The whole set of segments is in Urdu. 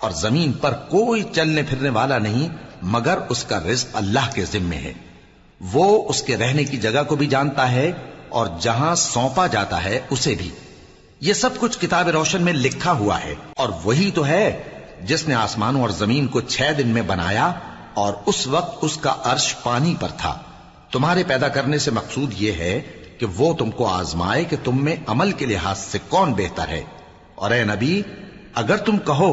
اور زمین پر کوئی چلنے پھرنے والا نہیں مگر اس کا رزق اللہ کے ذمے ہے. وہ اس کے رہنے کی جگہ کو بھی جانتا ہے اور جہاں سونپا جاتا ہے اسے بھی. یہ سب کچھ کتاب روشن میں لکھا ہوا ہے. اور وہی تو ہے جس نے آسمانوں اور زمین کو 6 دن میں بنایا اور اس وقت اس کا عرش پانی پر تھا. تمہارے پیدا کرنے سے مقصود یہ ہے کہ وہ تم کو آزمائے کہ تم میں عمل کے لحاظ سے کون بہتر ہے. اور اے نبی، اگر تم کہو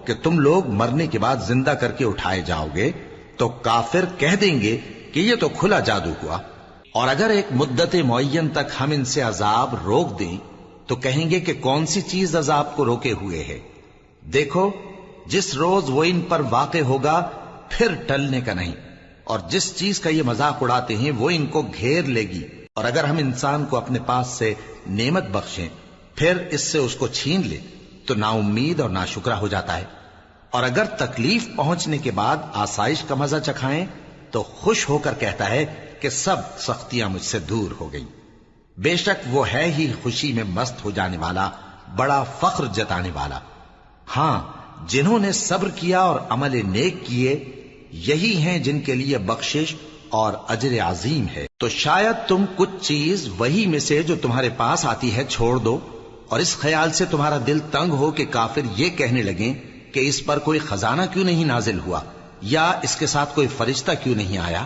کہ تم لوگ مرنے کے بعد زندہ کر کے اٹھائے جاؤ گے تو کافر کہہ دیں گے کہ یہ تو کھلا جادو ہوا. اور اگر ایک مدت معین تک ہم ان سے عذاب روک دیں تو کہیں گے کہ کون سی چیز عذاب کو روکے ہوئے ہے. دیکھو، جس روز وہ ان پر واقع ہوگا پھر ٹلنے کا نہیں. اور جس چیز کا یہ مذاق اڑاتے ہیں وہ ان کو گھیر لے گی. اور اگر ہم انسان کو اپنے پاس سے نعمت بخشیں پھر اس سے اس کو چھین لے تو نا امید اور ناشکرا ہو جاتا ہے. اور اگر تکلیف پہنچنے کے بعد آسائش کا مزہ چکھائیں تو خوش ہو کر کہتا ہے کہ سب سختیاں مجھ سے دور ہو گئیں. بے شک وہ ہے ہی خوشی میں مست ہو جانے والا، بڑا فخر جتانے والا. ہاں، جنہوں نے صبر کیا اور عمل نیک کیے یہی ہیں جن کے لیے بخشش اور اجر عظیم ہے. تو شاید تم کچھ چیز وہی میں سے جو تمہارے پاس آتی ہے چھوڑ دو اور اس خیال سے تمہارا دل تنگ ہو کہ کافر یہ کہنے لگیں کہ اس پر کوئی خزانہ کیوں نہیں نازل ہوا یا اس کے ساتھ کوئی فرشتہ کیوں نہیں آیا.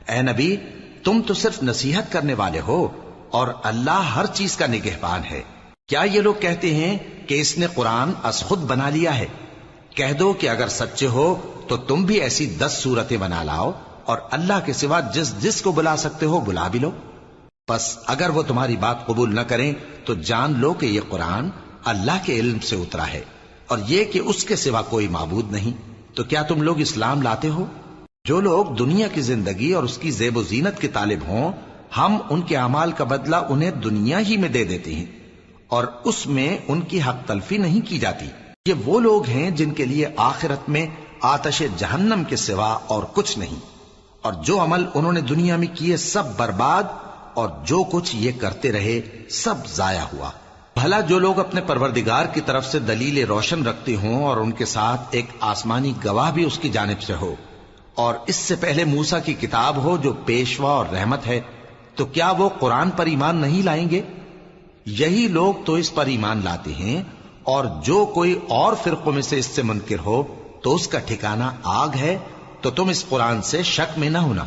اے نبی، تم تو صرف نصیحت کرنے والے ہو اور اللہ ہر چیز کا نگہبان ہے. کیا یہ لوگ کہتے ہیں کہ اس نے قرآن از خود بنا لیا ہے؟ کہہ دو کہ اگر سچے ہو تو تم بھی ایسی 10 صورتیں بنا لاؤ اور اللہ کے سوا جس جس کو بلا سکتے ہو بلا بھی لو. پس اگر وہ تمہاری بات قبول نہ کریں تو جان لو کہ یہ قرآن اللہ کے علم سے اترا ہے اور یہ کہ اس کے سوا کوئی معبود نہیں. تو کیا تم لوگ اسلام لاتے ہو؟ جو لوگ دنیا کی زندگی اور اس کی زیب و زینت کے طالب ہوں ہم ان کے اعمال کا بدلہ انہیں دنیا ہی میں دے دیتے ہیں اور اس میں ان کی حق تلفی نہیں کی جاتی. یہ وہ لوگ ہیں جن کے لیے آخرت میں آتش جہنم کے سوا اور کچھ نہیں. اور جو عمل انہوں نے دنیا میں کیے سب برباد اور جو کچھ یہ کرتے رہے سب ضائع ہوا. بھلا جو لوگ اپنے پروردگار کی طرف سے دلیل روشن رکھتے ہوں اور ان کے ساتھ ایک آسمانی گواہ بھی اس کی جانب سے ہو اور اس سے پہلے موسیٰ کی کتاب ہو جو پیشوا اور رحمت ہے، تو کیا وہ قرآن پر ایمان نہیں لائیں گے؟ یہی لوگ تو اس پر ایمان لاتے ہیں. اور جو کوئی اور فرقوں میں سے اس سے منکر ہو تو اس کا ٹھکانہ آگ ہے. تو تم اس قرآن سے شک میں نہ ہونا،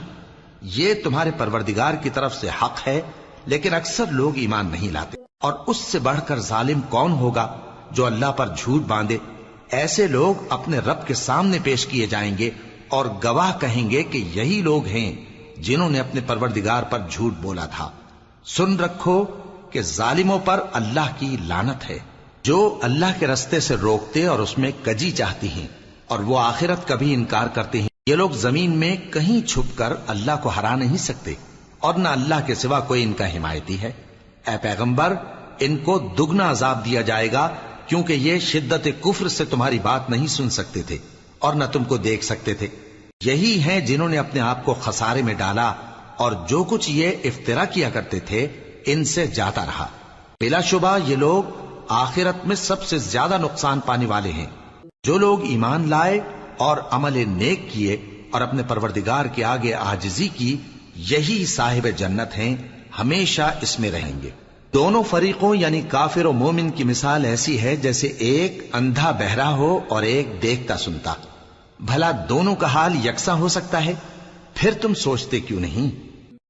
یہ تمہارے پروردگار کی طرف سے حق ہے، لیکن اکثر لوگ ایمان نہیں لاتے. اور اس سے بڑھ کر ظالم کون ہوگا جو اللہ پر جھوٹ باندھے؟ ایسے لوگ اپنے رب کے سامنے پیش کیے جائیں گے اور گواہ کہیں گے کہ یہی لوگ ہیں جنہوں نے اپنے پروردگار پر جھوٹ بولا تھا. سن رکھو کہ ظالموں پر اللہ کی لعنت ہے، جو اللہ کے رستے سے روکتے اور اس میں کجی چاہتی ہیں اور وہ آخرت کا بھی انکار کرتے ہیں. یہ لوگ زمین میں کہیں چھپ کر اللہ کو ہرا نہیں سکتے اور نہ اللہ کے سوا کوئی ان کا حمایتی ہے. اے پیغمبر، ان کو دگنا عذاب دیا جائے گا کیونکہ یہ شدت کفر سے تمہاری بات نہیں سن سکتے تھے اور نہ تم کو دیکھ سکتے تھے. یہی ہیں جنہوں نے اپنے آپ کو خسارے میں ڈالا اور جو کچھ یہ افترا کیا کرتے تھے ان سے جاتا رہا. بلا شبہ یہ لوگ آخرت میں سب سے زیادہ نقصان پانے والے ہیں. جو لوگ ایمان لائے اور عمل نیک کیے اور اپنے پروردگار کے آگے عاجزی کی یہی صاحب جنت ہیں، ہمیشہ اس میں رہیں گے. دونوں فریقوں یعنی کافر و مومن کی مثال ایسی ہے جیسے ایک اندھا بہرا ہو اور ایک دیکھتا سنتا. بھلا دونوں کا حال یکساں ہو سکتا ہے؟ پھر تم سوچتے کیوں نہیں؟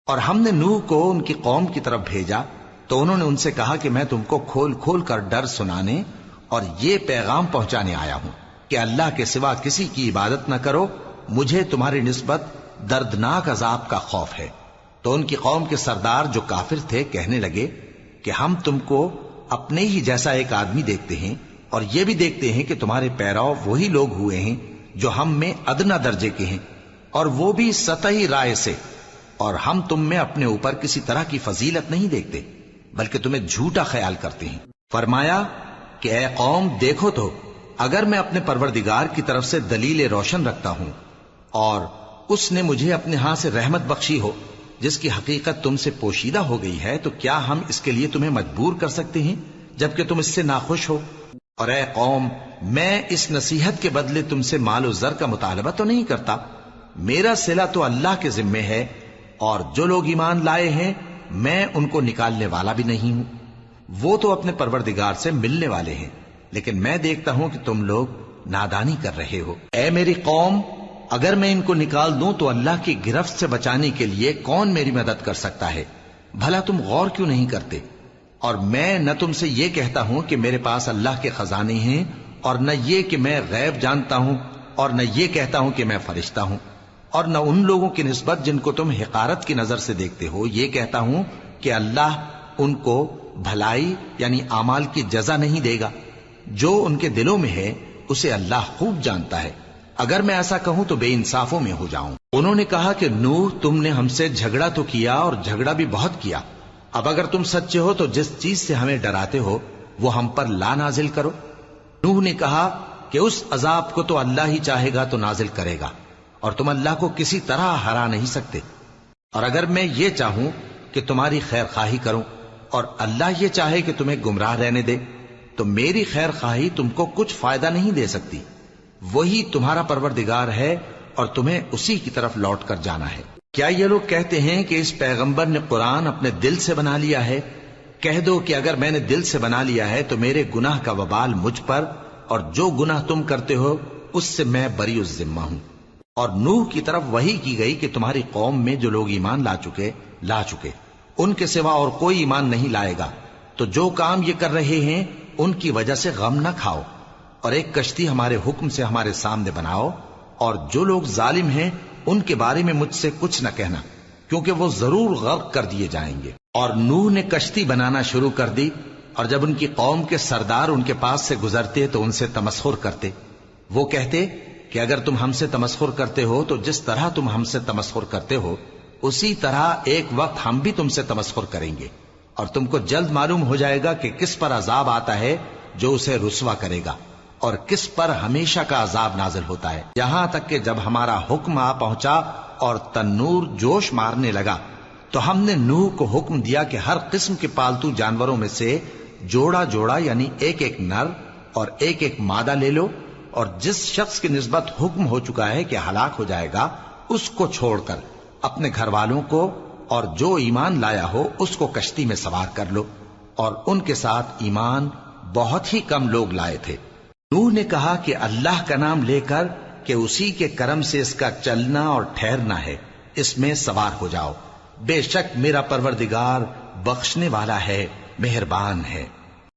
اور ہم نے نوح کو ان کی قوم کی طرف بھیجا تو انہوں نے ان سے کہا کہ میں تم کو کھول کھول کر ڈر سنانے اور یہ پیغام پہنچانے آیا ہوں کہ اللہ کے سوا کسی کی عبادت نہ کرو، مجھے تمہاری نسبت دردناک عذاب کا خوف ہے. تو ان کی قوم کے سردار جو کافر تھے کہنے لگے کہ ہم تم کو اپنے ہی جیسا ایک آدمی دیکھتے ہیں اور یہ بھی دیکھتے ہیں کہ تمہارے پیرو وہی لوگ ہوئے ہیں جو ہم میں ادنا درجے کے ہیں اور وہ بھی سطحی رائے سے، اور ہم تم میں اپنے اوپر کسی طرح کی فضیلت نہیں دیکھتے بلکہ تمہیں جھوٹا خیال کرتے ہیں. فرمایا کہ اے قوم دیکھو تو اگر میں اپنے پروردگار کی طرف سے دلیل روشن رکھتا ہوں اور اس نے مجھے اپنے ہاں سے رحمت بخشی ہو جس کی حقیقت تم سے پوشیدہ ہو گئی ہے، تو کیا ہم اس کے لیے تمہیں مجبور کر سکتے ہیں جبکہ تم اس سے ناخوش ہو؟ اور اے قوم، میں اس نصیحت کے بدلے تم سے مال و زر کا مطالبہ تو نہیں کرتا، میرا صلہ تو اللہ کے ذمے ہے، اور جو لوگ ایمان لائے ہیں میں ان کو نکالنے والا بھی نہیں ہوں، وہ تو اپنے پروردگار سے ملنے والے ہیں، لیکن میں دیکھتا ہوں کہ تم لوگ نادانی کر رہے ہو۔ اے میری قوم، اگر میں ان کو نکال دوں تو اللہ کی گرفت سے بچانے کے لیے کون میری مدد کر سکتا ہے؟ بھلا تم غور کیوں نہیں کرتے؟ اور میں نہ تم سے یہ کہتا ہوں کہ میرے پاس اللہ کے خزانے ہیں، اور نہ یہ کہ میں غیب جانتا ہوں، اور نہ یہ کہتا ہوں کہ میں فرشتہ ہوں، اور نہ ان لوگوں کی نسبت جن کو تم حقارت کی نظر سے دیکھتے ہو یہ کہتا ہوں کہ اللہ ان کو بھلائی یعنی اعمال کی جزا نہیں دے گا۔ جو ان کے دلوں میں ہے اسے اللہ خوب جانتا ہے، اگر میں ایسا کہوں تو بے انصافوں میں ہو جاؤں۔ انہوں نے کہا کہ نوح، تم نے ہم سے جھگڑا تو کیا اور جھگڑا بھی بہت کیا، اب اگر تم سچے ہو تو جس چیز سے ہمیں ڈراتے ہو وہ ہم پر لا نازل کرو۔ نوح نے کہا کہ اس عذاب کو تو اللہ ہی چاہے گا تو نازل کرے گا، اور تم اللہ کو کسی طرح ہرا نہیں سکتے، اور اگر میں یہ چاہوں کہ تمہاری خیر خواہی کروں اور اللہ یہ چاہے کہ تمہیں گمراہ رہنے دے تو میری خیر خواہی تم کو کچھ فائدہ نہیں دے سکتی، وہی تمہارا پروردگار ہے اور تمہیں اسی کی طرف لوٹ کر جانا ہے۔ کیا یہ لوگ کہتے ہیں کہ اس پیغمبر نے قرآن اپنے دل سے بنا لیا ہے؟ کہہ دو کہ اگر میں نے دل سے بنا لیا ہے تو میرے گناہ کا وبال مجھ پر، اور جو گناہ تم کرتے ہو اس سے میں بری الذمہ ہوں۔ اور نوح کی طرف وحی کی گئی کہ تمہاری قوم میں جو لوگ ایمان لا چکے ان کے سوا اور کوئی ایمان نہیں لائے گا، تو جو کام یہ کر رہے ہیں ان کی وجہ سے غم نہ کھاؤ، اور ایک کشتی ہمارے حکم سے ہمارے سامنے بناؤ، اور جو لوگ ظالم ہیں ان کے بارے میں مجھ سے کچھ نہ کہنا، کیونکہ وہ ضرور غرق کر دیے جائیں گے۔ اور نوح نے کشتی بنانا شروع کر دی، اور جب ان کی قوم کے سردار ان کے پاس سے گزرتے تو ان سے تمسخر کرتے۔ وہ کہتے کہ اگر تم ہم سے تمسخر کرتے ہو تو جس طرح تم ہم سے تمسخر کرتے ہو اسی طرح ایک وقت ہم بھی تم سے تمسخر کریں گے، اور تم کو جلد معلوم ہو جائے گا کہ کس پر عذاب آتا ہے جو اسے رسوا کرے گا، اور کس پر ہمیشہ کا عذاب نازل ہوتا ہے۔ یہاں تک کہ جب ہمارا حکم آ پہنچا اور تنور جوش مارنے لگا تو ہم نے نوح کو حکم دیا کہ ہر قسم کے پالتو جانوروں میں سے جوڑا جوڑا یعنی ایک ایک نر اور ایک ایک مادہ لے لو، اور جس شخص کی نسبت حکم ہو چکا ہے کہ ہلاک ہو جائے گا اس کو چھوڑ کر اپنے گھر والوں کو اور جو ایمان لایا ہو اس کو کشتی میں سوار کر لو، اور ان کے ساتھ ایمان بہت ہی کم لوگ لائے تھے۔ نوح نے کہا کہ اللہ کا نام لے کر کہ اسی کے کرم سے اس کا چلنا اور ٹھہرنا ہے، اس میں سوار ہو جاؤ، بے شک میرا پروردگار بخشنے والا ہے، مہربان ہے۔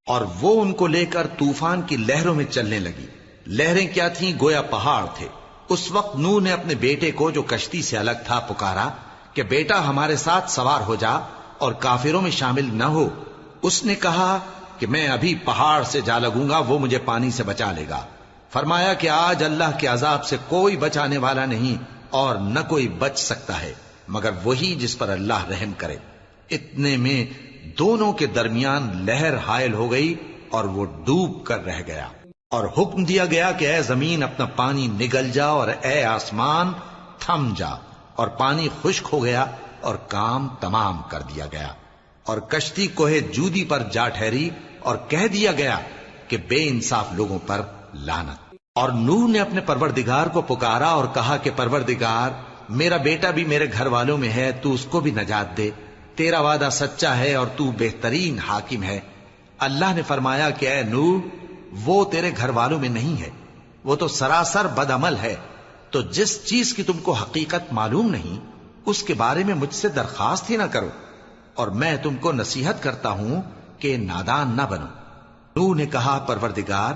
اور وہ ان کو لے کر طوفان کی لہروں میں چلنے لگی۔ لہریں کیا تھیں؟ گویا پہاڑ تھے۔ اس وقت نوح نے اپنے بیٹے کو جو کشتی سے الگ تھا پکارا کہ بیٹا ہمارے ساتھ سوار ہو جا اور کافروں میں شامل نہ ہو۔ اس نے کہا کہ میں ابھی پہاڑ سے جا لگوں گا، وہ مجھے پانی سے بچا لے گا۔ فرمایا کہ آج اللہ کے عذاب سے کوئی بچانے والا نہیں اور نہ کوئی بچ سکتا ہے مگر وہی جس پر اللہ رحم کرے۔ اتنے میں دونوں کے درمیان لہر حائل ہو گئی اور وہ ڈوب کر رہ گیا، اور حکم دیا گیا کہ اے زمین اپنا پانی نگل جا، اور اے آسمان تھم جا، اور پانی خشک ہو گیا اور کام تمام کر دیا گیا، اور کشتی کوہ جودی پر جا ٹھہری، اور کہہ دیا گیا کہ بے انصاف لوگوں پر لعنت۔ اور نوح نے اپنے پروردگار کو پکارا اور کہا کہ پروردگار، میرا بیٹا بھی میرے گھر والوں میں ہے، تو اس کو بھی نجات دے، تیرا وعدہ سچا ہے اور تو بہترین حاکم ہے۔ اللہ نے فرمایا کہ اے نوح، وہ تیرے گھر والوں میں نہیں ہے، وہ تو سراسر بد عمل ہے، تو جس چیز کی تم کو حقیقت معلوم نہیں اس کے بارے میں مجھ سے درخواست ہی نہ کرو، اور میں تم کو نصیحت کرتا ہوں کہ نادان نہ بنو۔ نوح نے کہا پروردگار،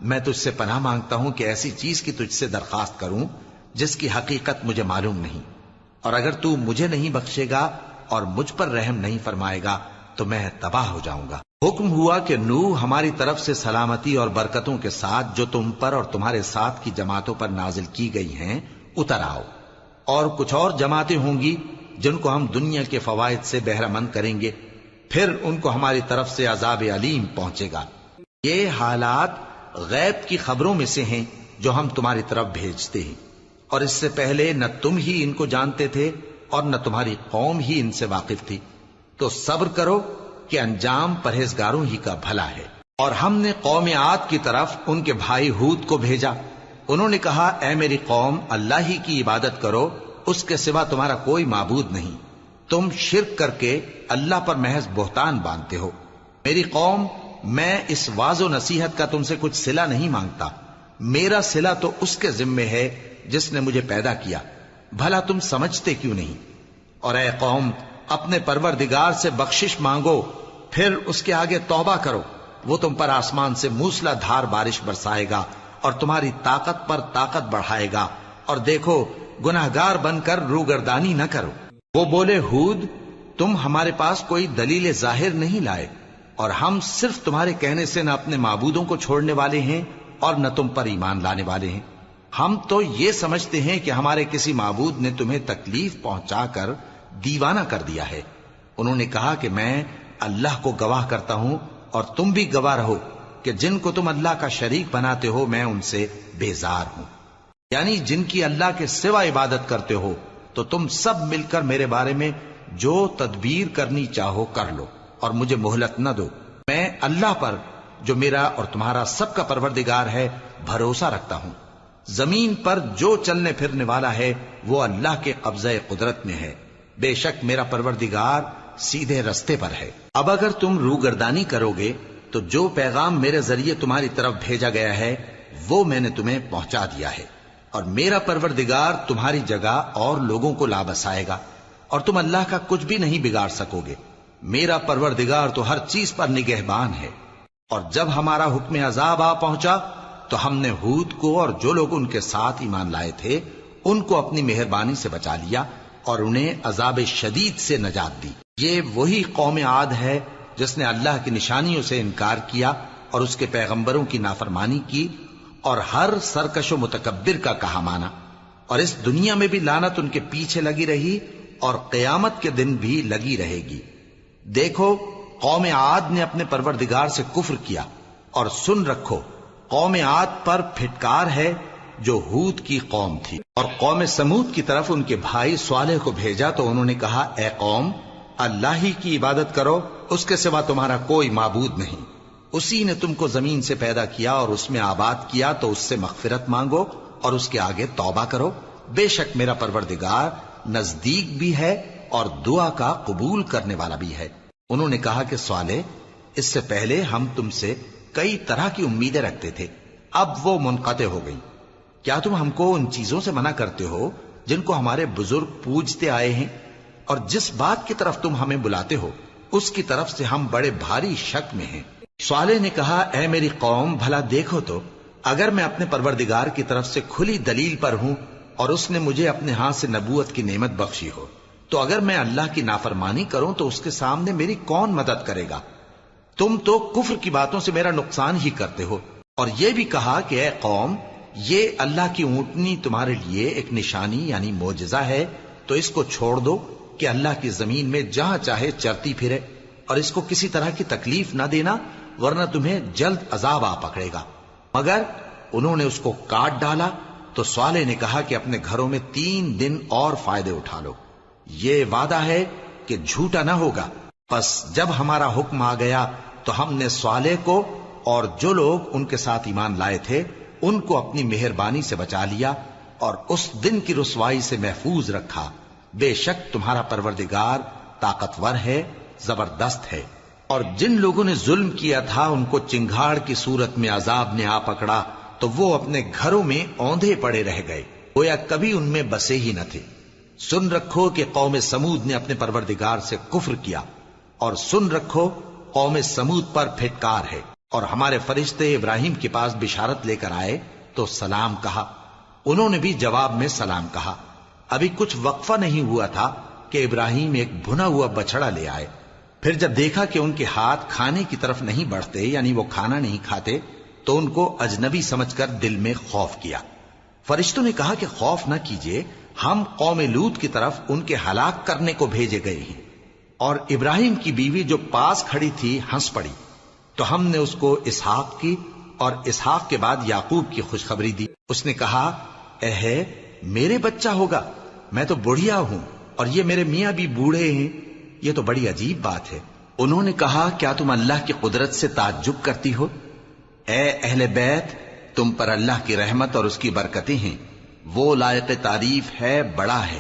میں تجھ سے پناہ مانگتا ہوں کہ ایسی چیز کی تجھ سے درخواست کروں جس کی حقیقت مجھے معلوم نہیں، اور اگر تو مجھے نہیں بخشے گا اور مجھ پر رحم نہیں فرمائے گا تو میں تباہ ہو جاؤں گا۔ حکم ہوا کہ نوح ہماری طرف سے سلامتی اور برکتوں کے ساتھ جو تم پر اور تمہارے ساتھ کی جماعتوں پر نازل کی گئی ہیں اتر آؤ، اور کچھ اور جماعتیں ہوں گی جن کو ہم دنیا کے فوائد سے بہرہ مند کریں گے، پھر ان کو ہماری طرف سے عذاب علیم پہنچے گا۔ یہ حالات غیب کی خبروں میں سے ہیں جو ہم تمہاری طرف بھیجتے ہیں، اور اس سے پہلے نہ تم ہی ان کو جانتے تھے اور نہ تمہاری قوم ہی ان سے واقف تھی، تو صبر کرو کہ انجام پرہیزگاروں ہی کا بھلا ہے۔ اور ہم نے قوم عاد کی طرف ان کے بھائی ہود کو بھیجا. انہوں نے کہا اے میری قوم اللہ ہی کی عبادت کرو، اس کے سوا تمہارا کوئی معبود نہیں. تم شرک کر کے اللہ پر محض بہتان باندھتے ہو. میری قوم میں اس واعظ و نصیحت کا تم سے کچھ صلہ نہیں مانگتا. میرا صلہ تو اس کے ذمے ہے جس نے مجھے پیدا کیا. بھلا تم سمجھتے کیوں نہیں؟ اور اے قوم اپنے پروردگار سے بخشش مانگو، پھر اس کے آگے توبہ کرو. وہ تم پر آسمان سے موسلا دھار بارش برسائے گا اور تمہاری طاقت پر طاقت بڑھائے گا. اور دیکھو گناہگار بن کر روگردانی نہ کرو. وہ بولے ہود تم ہمارے پاس کوئی دلیل ظاہر نہیں لائے، اور ہم صرف تمہارے کہنے سے نہ اپنے معبودوں کو چھوڑنے والے ہیں اور نہ تم پر ایمان لانے والے ہیں. ہم تو یہ سمجھتے ہیں کہ ہمارے کسی معبود نے تمہیں تکلیف پہنچا کر دیوانہ کر دیا ہے. انہوں نے کہا کہ میں اللہ کو گواہ کرتا ہوں اور تم بھی گواہ رہو کہ جن کو تم اللہ کا شریک بناتے ہو میں ان سے بیزار ہوں. یعنی جن کی اللہ کے سوا عبادت کرتے ہو تو تم سب مل کر میرے بارے میں جو تدبیر کرنی چاہو کر لو اور مجھے مہلت نہ دو. میں اللہ پر جو میرا اور تمہارا سب کا پروردگار ہے بھروسہ رکھتا ہوں. زمین پر جو چلنے پھرنے والا ہے وہ اللہ کے قبضہ قدرت میں ہے. بے شک میرا پروردگار سیدھے رستے پر ہے. اب اگر تم روگردانی کرو گے تو جو پیغام میرے ذریعے تمہاری طرف بھیجا گیا ہے وہ میں نے تمہیں پہنچا دیا ہے، اور میرا پروردگار تمہاری جگہ اور لوگوں کو لا بسائے گا، اور تم اللہ کا کچھ بھی نہیں بگاڑ سکو گے. میرا پروردگار تو ہر چیز پر نگہبان ہے. اور جب ہمارا حکم عذاب آ پہنچا تو ہم نے ہود کو اور جو لوگ ان کے ساتھ ایمان لائے تھے ان کو اپنی مہربانی سے بچا لیا اور انہیں عذاب شدید سے نجات دی. یہ وہی قوم عاد ہے جس نے اللہ کی نشانیوں سے انکار کیا اور اس کے پیغمبروں کی نافرمانی کی اور ہر سرکش و متکبر کا کہا مانا. اور اس دنیا میں بھی لعنت ان کے پیچھے لگی رہی اور قیامت کے دن بھی لگی رہے گی. دیکھو قوم عاد نے اپنے پروردگار سے کفر کیا، اور سن رکھو قوم عاد پر پھٹکار ہے جو ہود کی قوم تھی. اور قوم سمود کی طرف ان کے بھائی صالح کو بھیجا تو انہوں نے کہا اے قوم اللہ ہی کی عبادت کرو، اس کے سوا تمہارا کوئی معبود نہیں. اسی نے تم کو زمین سے پیدا کیا اور اس میں آباد کیا، تو اس سے مغفرت مانگو اور اس کے آگے توبہ کرو. بے شک میرا پروردگار نزدیک بھی ہے اور دعا کا قبول کرنے والا بھی ہے. انہوں نے کہا کہ صالح اس سے پہلے ہم تم سے کئی طرح کی امیدیں رکھتے تھے، اب وہ منقطع ہو گئی. کیا تم ہم کو ان چیزوں سے منع کرتے ہو جن کو ہمارے بزرگ پوجتے آئے ہیں؟ اور جس بات کی طرف تم ہمیں بلاتے ہو اس کی طرف سے ہم بڑے بھاری شک میں ہیں. صالح نے کہا اے میری قوم بھلا دیکھو تو اگر میں اپنے پروردگار کی طرف سے کھلی دلیل پر ہوں اور اس نے مجھے اپنے ہاتھ سے نبوت کی نعمت بخشی ہو، تو اگر میں اللہ کی نافرمانی کروں تو اس کے سامنے میری کون مدد کرے گا؟ تم تو کفر کی باتوں سے میرا نقصان ہی کرتے ہو. اور یہ بھی کہا کہ اے قوم یہ اللہ کی اونٹنی تمہارے لیے ایک نشانی یعنی معجزہ ہے، تو اس کو چھوڑ دو کہ اللہ کی زمین میں جہاں چاہے چرتی پھرے، اور اس کو کسی طرح کی تکلیف نہ دینا ورنہ تمہیں جلد عذاب آ پکڑے گا. مگر انہوں نے اس کو کاٹ ڈالا. تو صالح نے کہا کہ اپنے گھروں میں 3 دن اور فائدے اٹھا لو، یہ وعدہ ہے کہ جھوٹا نہ ہوگا. پس جب ہمارا حکم آ گیا تو ہم نے صالح کو اور جو لوگ ان کے ساتھ ایمان لائے تھے ان کو اپنی مہربانی سے بچا لیا اور اس دن کی رسوائی سے محفوظ رکھا. بے شک تمہارا پروردگار طاقتور ہے، زبردست ہے. اور جن لوگوں نے ظلم کیا تھا ان کو چنگھاڑ کی صورت میں عذاب نے آ پکڑا تو وہ اپنے گھروں میں اوندھے پڑے رہ گئے، گویا کبھی ان میں بسے ہی نہ تھے. سن رکھو کہ قوم سمود نے اپنے پروردگار سے کفر کیا، اور سن رکھو قوم سمود پر پھٹکار ہے. اور ہمارے فرشتے ابراہیم کے پاس بشارت لے کر آئے تو سلام کہا، انہوں نے بھی جواب میں سلام کہا. ابھی کچھ وقفہ نہیں ہوا تھا کہ ابراہیم ایک بھنا ہوا بچڑا لے آئے. پھر جب دیکھا کہ ان کے ہاتھ کھانے کی طرف نہیں بڑھتے یعنی وہ کھانا نہیں کھاتے تو ان کو اجنبی سمجھ کر دل میں خوف کیا. فرشتوں نے کہا کہ خوف نہ کیجیے، ہم قوم لوط کی طرف ان کے ہلاک کرنے کو بھیجے گئے ہیں. اور ابراہیم کی بیوی جو پاس کھڑی تھی ہنس پڑی تو ہم نے اس کو اسحاق کی اور اسحاق کے بعد یعقوب کی خوشخبری دی. اس نے کہا اے میرے بچہ ہوگا، میں تو بڑھیا ہوں اور یہ میرے میاں بھی بوڑھے ہیں، یہ تو بڑی عجیب بات ہے. انہوں نے کہا کیا تم اللہ کی قدرت سے تعجب کرتی ہو؟ اے اہل بیت، تم پر اللہ کی رحمت اور اس کی برکتیں ہیں، وہ لائق تعریف ہے، بڑا ہے۔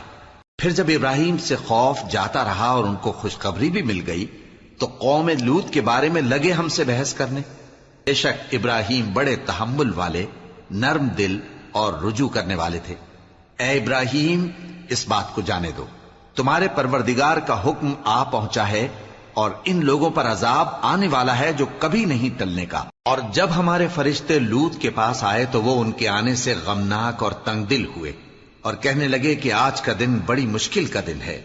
پھر جب ابراہیم سے خوف جاتا رہا اور ان کو خوشخبری بھی مل گئی تو قوم لوط کے بارے میں لگے ہم سے بحث کرنے۔ بے شک ابراہیم بڑے تحمل والے، نرم دل اور رجوع کرنے والے تھے۔ اے ابراہیم، اس بات کو جانے دو، تمہارے پروردگار کا حکم آ پہنچا ہے اور ان لوگوں پر عذاب آنے والا ہے جو کبھی نہیں ٹلنے کا۔ اور جب ہمارے فرشتے لوط کے پاس آئے تو وہ ان کے آنے سے غمناک اور تنگ دل ہوئے اور کہنے لگے کہ آج کا دن بڑی مشکل کا دن ہے۔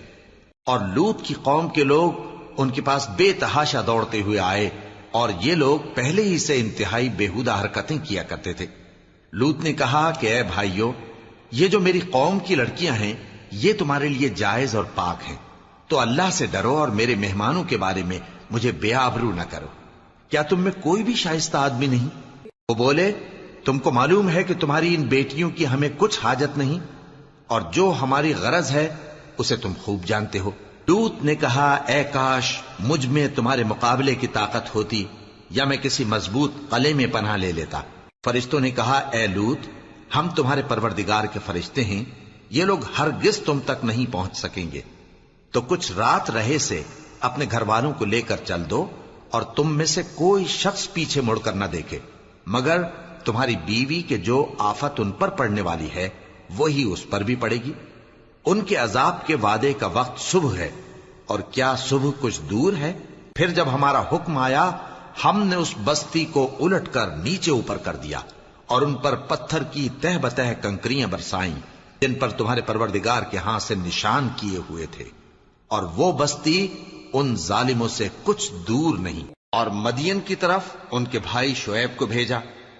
اور لوط کی قوم کے لوگ ان کے پاس بے تحاشا دوڑتے ہوئے آئے اور یہ لوگ پہلے ہی سے انتہائی بےہودہ حرکتیں کیا کرتے تھے۔ لوط نے کہا کہ اے بھائیو، یہ جو میری قوم کی لڑکیاں ہیں یہ تمہارے لیے جائز اور پاک ہیں، تو اللہ سے ڈرو اور میرے مہمانوں کے بارے میں مجھے بے آبرو نہ کرو۔ کیا تم میں کوئی بھی شائستہ آدمی نہیں؟ وہ بولے تم کو معلوم ہے کہ تمہاری ان بیٹیوں کی ہمیں کچھ حاجت نہیں، اور جو ہماری غرض ہے اسے تم خوب جانتے ہو۔ لوط نے کہا اے کاش مجھ میں تمہارے مقابلے کی طاقت ہوتی یا میں کسی مضبوط قلعے میں پناہ لے لیتا۔ فرشتوں نے کہا اے لوط، ہم تمہارے پروردگار کے فرشتے ہیں، یہ لوگ ہرگز تم تک نہیں پہنچ سکیں گے، تو کچھ رات رہے سے اپنے گھر والوں کو لے کر چل دو اور تم میں سے کوئی شخص پیچھے مڑ کر نہ دیکھے مگر تمہاری بیوی کے جو آفت ان پر پڑنے والی ہے وہی اس پر بھی پڑے گی۔ ان کے عذاب کے وعدے کا وقت صبح ہے، اور کیا صبح کچھ دور ہے؟ پھر جب ہمارا حکم آیا ہم نے اس بستی کو الٹ کر نیچے اوپر کر دیا اور ان پر پتھر کی تہ بتہ کنکریاں برسائیں جن پر تمہارے پروردگار کے ہاں سے نشان کیے ہوئے تھے، اور وہ بستی ان ظالموں سے کچھ دور نہیں۔ اور مدین کی طرف ان کے بھائی شعیب کو بھیجا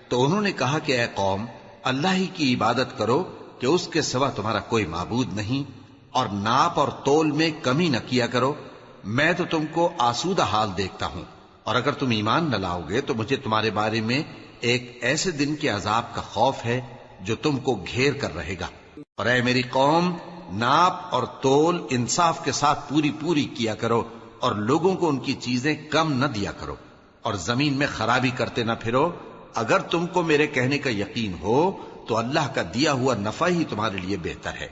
تو انہوں نے کہا کہ اے قوم، اللہ ہی کی عبادت کرو کہ اس کے سوا تمہارا کوئی معبود نہیں، اور ناپ اور تول میں کمی نہ کیا کرو، میں تو تم کو آسودہ حال دیکھتا ہوں، اور اگر تم ایمان نہ لاؤ گے تو مجھے تمہارے بارے میں ایک ایسے دن کے عذاب کا خوف ہے جو تم کو گھیر کر رہے گا۔ اور اے میری قوم، ناپ اور تول انصاف کے ساتھ پوری پوری کیا کرو، اور لوگوں کو ان کی چیزیں کم نہ دیا کرو، اور زمین میں خرابی کرتے نہ پھرو۔ اگر تم کو میرے کہنے کا یقین ہو تو اللہ کا دیا ہوا نفع ہی تمہارے لیے بہتر ہے،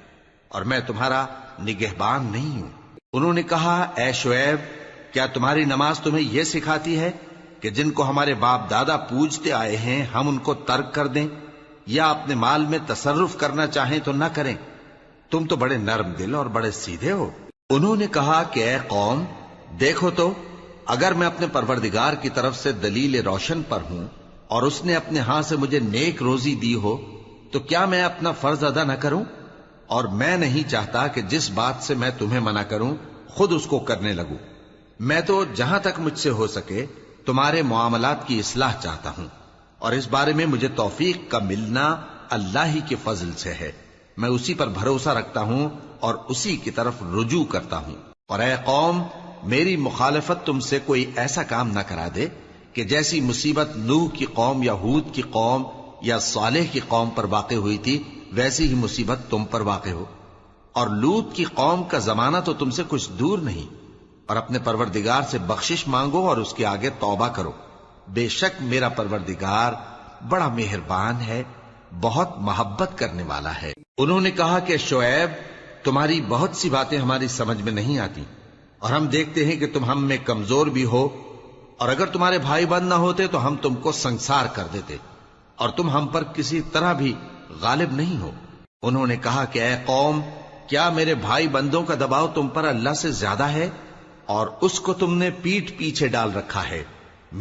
اور میں تمہارا نگہبان نہیں ہوں۔ انہوں نے کہا اے شعیب، کیا تمہاری نماز تمہیں یہ سکھاتی ہے کہ جن کو ہمارے باپ دادا پوجتے آئے ہیں ہم ان کو ترک کر دیں، یا اپنے مال میں تصرف کرنا چاہیں تو نہ کریں؟ تم تو بڑے نرم دل اور بڑے سیدھے ہو۔ انہوں نے کہا کہ اے قوم، دیکھو تو اگر میں اپنے پروردگار کی طرف سے دلیل روشن پر ہوں اور اس نے اپنے ہاں سے مجھے نیک روزی دی ہو تو کیا میں اپنا فرض ادا نہ کروں؟ اور میں نہیں چاہتا کہ جس بات سے میں تمہیں منع کروں خود اس کو کرنے لگوں۔ میں تو جہاں تک مجھ سے ہو سکے تمہارے معاملات کی اصلاح چاہتا ہوں، اور اس بارے میں مجھے توفیق کا ملنا اللہ ہی کے فضل سے ہے۔ میں اسی پر بھروسہ رکھتا ہوں اور اسی کی طرف رجوع کرتا ہوں۔ اور اے قوم، میری مخالفت تم سے کوئی ایسا کام نہ کرا دے کہ جیسی مصیبت نوح کی قوم یا ہود کی قوم یا صالح کی قوم پر واقع ہوئی تھی ویسی ہی مصیبت تم پر واقع ہو۔ اور لوط کی قوم کا زمانہ تو تم سے کچھ دور نہیں، اور اپنے پروردگار سے بخشش مانگو اور اس کے آگے توبہ کرو، بے شک میرا پروردگار بڑا مہربان ہے، بہت محبت کرنے والا ہے۔ انہوں نے کہا کہ شعیب، تمہاری بہت سی باتیں ہماری سمجھ میں نہیں آتی، اور ہم دیکھتے ہیں کہ تم ہم میں کمزور بھی ہو، اور اگر تمہارے بھائی بند نہ ہوتے تو ہم تم کو سنسار کر دیتے، اور تم ہم پر کسی طرح بھی غالب نہیں ہو۔ انہوں نے کہا کہ اے قوم، کیا میرے بھائی بندوں کا دباؤ تم پر اللہ سے زیادہ ہے، اور اس کو تم نے پیٹھ پیچھے ڈال رکھا ہے؟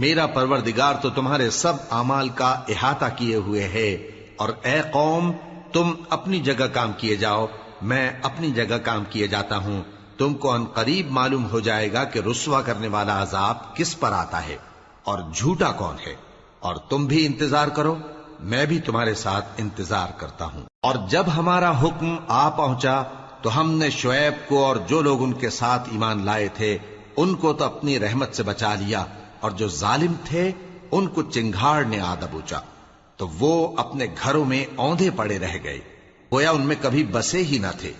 میرا پروردگار تو تمہارے سب اعمال کا احاطہ کیے ہوئے ہے۔ اور اے قوم، تم اپنی جگہ کام کیے جاؤ، میں اپنی جگہ کام کیے جاتا ہوں۔ تم کو ان قریب معلوم ہو جائے گا کہ رسوا کرنے والا عذاب کس پر آتا ہے اور جھوٹا کون ہے، اور تم بھی انتظار کرو، میں بھی تمہارے ساتھ انتظار کرتا ہوں۔ اور جب ہمارا حکم آ پہنچا تو ہم نے شعیب کو اور جو لوگ ان کے ساتھ ایمان لائے تھے ان کو تو اپنی رحمت سے بچا لیا، اور جو ظالم تھے ان کو چنگھاڑ نے آ دبوچا، تو وہ اپنے گھروں میں اوندھے پڑے رہ گئے، گویا ان میں کبھی بسے ہی نہ تھے۔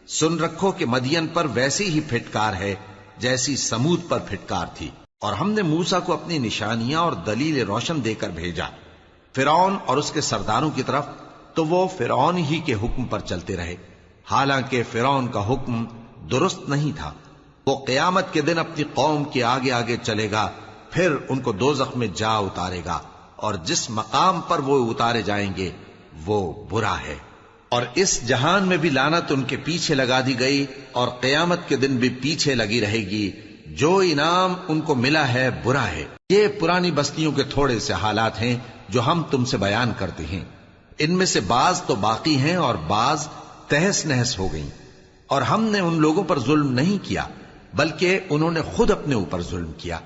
سن رکھو کہ مدین پر ویسی ہی پھٹکار ہے جیسی سمود پر پھٹکار تھی، اور ہم نے موسیٰ کو اپنی نشانیاں اور دلیل روشن دے کر بھیجا فرعون اور اس کے سرداروں کی طرف، تو وہ فرعون ہی کے حکم پر چلتے رہے، حالانکہ فرعون کا حکم درست نہیں تھا۔ وہ قیامت کے دن اپنی قوم کے آگے آگے چلے گا، پھر ان کو دوزخ میں جا اتارے گا، اور جس مقام پر وہ اتارے جائیں گے وہ برا ہے۔ اور اس جہان میں بھی لعنت ان کے پیچھے لگا دی گئی، اور قیامت کے دن بھی پیچھے لگی رہے گی۔ جو انعام ان کو ملا ہے برا ہے۔ یہ پرانی بستیوں کے تھوڑے سے حالات ہیں جو ہم تم سے بیان کرتے ہیں، ان میں سے بعض تو باقی ہیں اور بعض تہس نہس ہو گئیں۔ اور ہم نے ان لوگوں پر ظلم نہیں کیا بلکہ انہوں نے خود اپنے اوپر ظلم کیا۔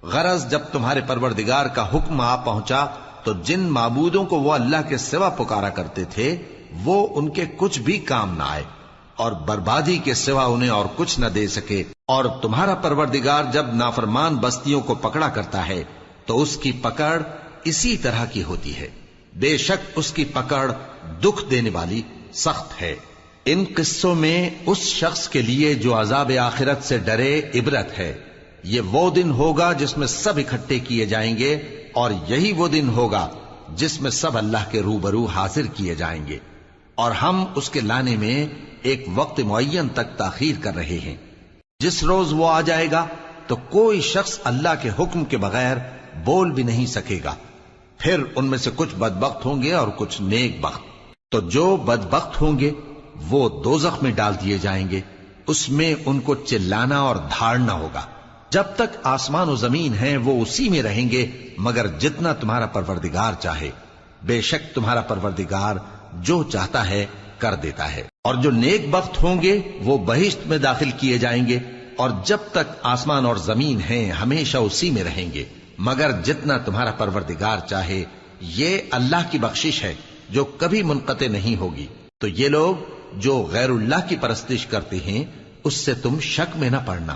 غرض جب تمہارے پروردگار کا حکم آ پہنچا تو جن معبودوں کو وہ اللہ کے سوا پکارا کرتے تھے وہ ان کے کچھ بھی کام نہ آئے، اور بربادی کے سوا انہیں اور کچھ نہ دے سکے۔ اور تمہارا پروردگار جب نافرمان بستیوں کو پکڑا کرتا ہے تو اس کی پکڑ اسی طرح کی ہوتی ہے، بے شک اس کی پکڑ دکھ دینے والی سخت ہے۔ ان قصوں میں اس شخص کے لیے جو عذاب آخرت سے ڈرے عبرت ہے۔ یہ وہ دن ہوگا جس میں سب اکٹھے کیے جائیں گے، اور یہی وہ دن ہوگا جس میں سب اللہ کے روبرو حاضر کیے جائیں گے، اور ہم اس کے لانے میں ایک وقت معین تک تاخیر کر رہے ہیں۔ جس روز وہ آ جائے گا تو کوئی شخص اللہ کے حکم کے بغیر بول بھی نہیں سکے گا۔ پھر ان میں سے کچھ بدبخت ہوں گے اور کچھ نیک بخت۔ تو جو بدبخت ہوں گے وہ دوزخ میں ڈال دیے جائیں گے، اس میں ان کو چلانا اور دھاڑنا ہوگا۔ جب تک آسمان و زمین ہیں وہ اسی میں رہیں گے مگر جتنا تمہارا پروردگار چاہے، بے شک تمہارا پروردگار جو چاہتا ہے کر دیتا ہے۔ اور جو نیک بخت ہوں گے وہ بہشت میں داخل کیے جائیں گے، اور جب تک آسمان اور زمین ہیں ہمیشہ اسی میں رہیں گے مگر جتنا تمہارا پروردگار چاہے۔ یہ اللہ کی بخشش ہے جو کبھی منقطع نہیں ہوگی۔ تو یہ لوگ جو غیر اللہ کی پرستش کرتے ہیں اس سے تم شک میں نہ پڑنا،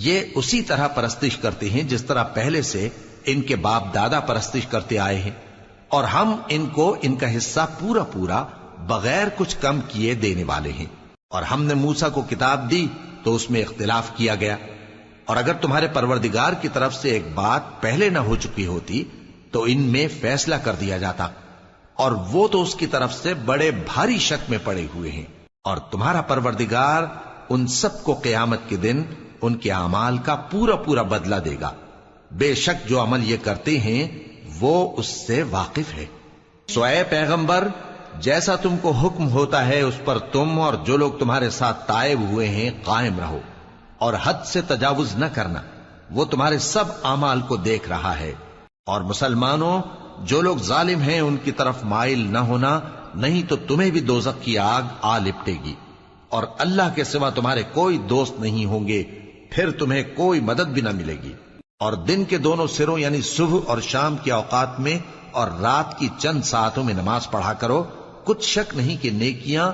یہ اسی طرح پرستش کرتے ہیں جس طرح پہلے سے ان کے باپ دادا پرستش کرتے آئے ہیں، اور ہم ان کو ان کا حصہ پورا پورا بغیر کچھ کم کیے دینے والے ہیں۔ اور ہم نے موسیٰ کو کتاب دی تو اس میں اختلاف کیا گیا، اور اگر تمہارے پروردگار کی طرف سے ایک بات پہلے نہ ہو چکی ہوتی تو ان میں فیصلہ کر دیا جاتا، اور وہ تو اس کی طرف سے بڑے بھاری شک میں پڑے ہوئے ہیں۔ اور تمہارا پروردگار ان سب کو قیامت کے دن ان کے اعمال کا پورا پورا بدلہ دے گا، بے شک جو عمل یہ کرتے ہیں وہ اس سے واقف ہے۔ سو اے پیغمبر، جیسا تم کو حکم ہوتا ہے اس پر تم اور جو لوگ تمہارے ساتھ تائب ہوئے ہیں قائم رہو، اور حد سے تجاوز نہ کرنا، وہ تمہارے سب اعمال کو دیکھ رہا ہے۔ اور مسلمانوں، جو لوگ ظالم ہیں ان کی طرف مائل نہ ہونا، نہیں تو تمہیں بھی دوزخ کی آگ آ لپٹے گی، اور اللہ کے سوا تمہارے کوئی دوست نہیں ہوں گے، پھر تمہیں کوئی مدد بھی نہ ملے گی۔ اور دن کے دونوں سروں یعنی صبح اور شام کے اوقات میں اور رات کی چند ساعتوں میں نماز پڑھا کرو، کچھ شک نہیں کہ نیکیاں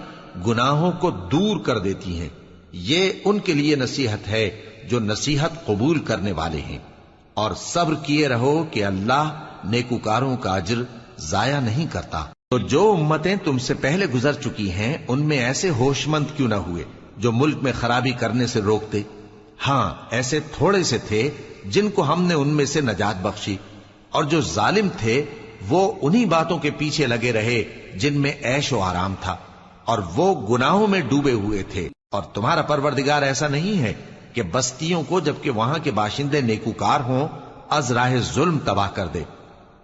گناہوں کو دور کر دیتی ہیں۔ یہ ان کے لیے نصیحت ہے جو نصیحت قبول کرنے والے ہیں۔ اور صبر کیے رہو کہ اللہ نیکوکاروں کا اجر ضائع نہیں کرتا۔ تو جو امتیں تم سے پہلے گزر چکی ہیں ان میں ایسے ہوش مند کیوں نہ ہوئے جو ملک میں خرابی کرنے سے روکتے؟ ہاں، ایسے تھوڑے سے تھے جن کو ہم نے ان میں سے نجات بخشی، اور جو ظالم تھے وہ انہی باتوں کے پیچھے لگے رہے جن میں عیش و آرام تھا، اور وہ گناہوں میں ڈوبے ہوئے تھے۔ اور تمہارا پروردگار ایسا نہیں ہے کہ بستیوں کو جبکہ وہاں کے باشندے نیکوکار ہوں از راہ ظلم تباہ کر دے۔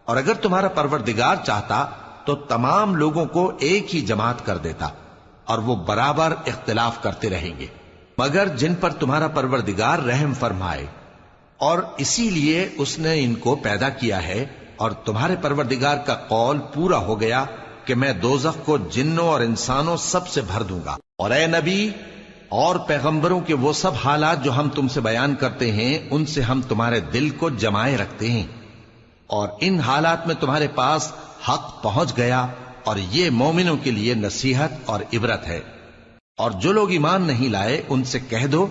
اور اگر تمہارا پروردگار چاہتا تو تمام لوگوں کو ایک ہی جماعت کر دیتا، اور وہ برابر اختلاف کرتے رہیں گے، مگر جن پر تمہارا پروردگار رحم فرمائے، اور اسی لیے اس نے ان کو پیدا کیا ہے۔ اور تمہارے پروردگار کا قول پورا ہو گیا کہ میں دوزخ کو جنوں اور انسانوں سب سے بھر دوں گا۔ اور اے نبی اور پیغمبروں کے وہ سب حالات جو ہم تم سے بیان کرتے ہیں ان سے ہم تمہارے دل کو جمائے رکھتے ہیں، اور ان حالات میں تمہارے پاس حق پہنچ گیا، اور یہ مومنوں کے لیے نصیحت اور عبرت ہے۔ اور جو لوگ ایمان نہیں لائے ان سے کہہ دو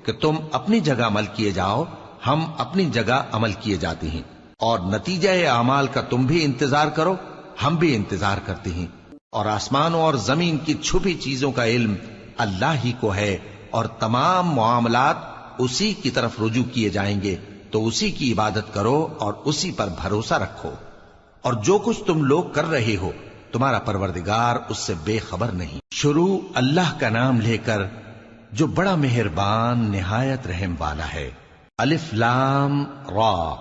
کہ تم اپنی جگہ عمل کیے جاؤ، ہم اپنی جگہ عمل کیے جاتے ہیں، اور نتیجہ اعمال کا تم بھی انتظار کرو، ہم بھی انتظار کرتے ہیں۔ اور آسمانوں اور زمین کی چھپی چیزوں کا علم اللہ ہی کو ہے، اور تمام معاملات اسی کی طرف رجوع کیے جائیں گے تو اسی کی عبادت کرو اور اسی پر بھروسہ رکھو، اور جو کچھ تم لوگ کر رہے ہو تمہارا پروردگار اس سے بے خبر نہیں۔ شروع اللہ کا نام لے کر جو بڑا مہربان نہایت رحم والا ہے۔ الف لام را،